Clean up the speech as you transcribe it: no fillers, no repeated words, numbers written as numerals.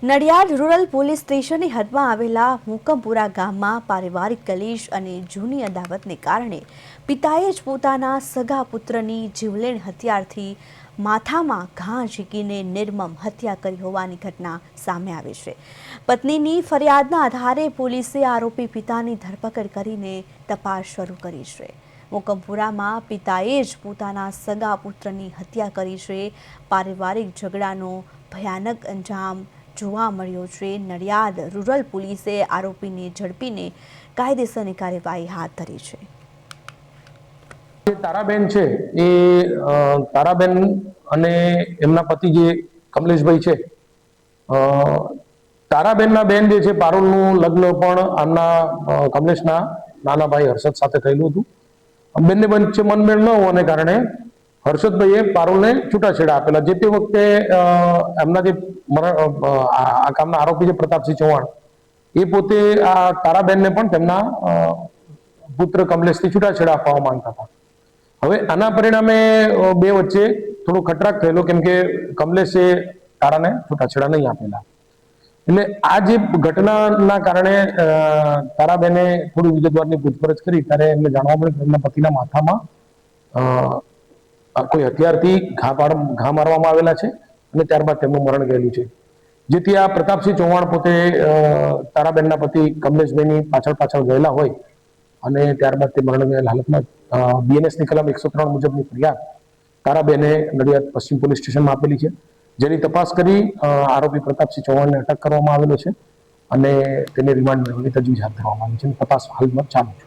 Nadiad rural police સ્ટેશનની હદમાં આવેલા મુકમપુરા ગામમાં પારિવારિક કલેશ અને જૂની અદાવતને કારણે પિતાએ જ પોતાના સગા પુત્રની જીવલેણ હથિયારથી માથામાં ઘા ઝીકીને નિર્મમ હત્યા કરી હોવાની ઘટના સામે આવી છે। પત્નીની ફરિયાદના આધારે પોલીસે આરોપી પિતાની ધરપકડ કરીને તપાસ શરૂ કરી છે। મુકમપુરામાં પિતાએ જ પોતાના સગા પુત્રની હત્યા કરી છે। પારિવારિક ઝઘડાનો ભયાનક અંજામ જોવા મળ્યો છે। નડિયાદ રૂરલ પોલીસે આરોપીને ઝડપીને કાયદેસરની કાર્યવાહી હાથ ધરી છે। તારાબેન છે એ તારાબેન અને એમના પતિ જે કમલેશભાઈ છે, તારાબેનના બેન જે છે પારુલનું લગ્ન પણ આમના કમલેશના નાના ભાઈ હર્ષદ સાથે થયેલું હતું। બંને વચ્ચે મનમેળ ન હોવાને કારણે હર્ષદભાઈએ પારુલને છૂટાછેડા આપેલા। જે તે વખતે એમના જે આ કામના આરોપી છે પ્રતાપસિંહ ચૌહાણ, એ પોતે આ તારાબેનને પણ તેમના પુત્ર કમલેશથી છૂટાછેડા આપવા માંગતા હતા। હવે આના પરિણામે બે વચ્ચે થોડો ખટરાક થયેલો, કેમ કે કમલેશે તારાને છૂટાછેડા નહીં આપેલા। એટલે આ જે ઘટનાના કારણે તારાબેને થોડી વિગતવારની પૂછપરછ કરી ત્યારે એમને જાણવા મળ્યું કે એમના પતિના માથામાં કોઈ હથિયારથી ઘા મારવામાં આવેલા છે અને ત્યારબાદ તેમનું મરણ ગયેલું છે। જેથી આ પ્રતાપસિંહ ચૌહાણ પોતે તારાબેનના પતિ કમલેશભાઈની પાછળ ગયેલા હોય અને ત્યારબાદ તે મરણ ગયેલ હાલતમાં બીએનએસની કલમ 103 મુજબની ફરિયાદ તારાબેને નડિયાદ પશ્ચિમ પોલીસ સ્ટેશનમાં આપેલી છે। જેની તપાસ કરી આરોપી પ્રતાપસિંહ ચૌહાણને અટક કરવામાં આવેલો છે અને તેને રિમાન્ડ મેળવવાની તજવીજ હાથ ધરવામાં આવી છે। તપાસ હાલમાં ચાલુ છે।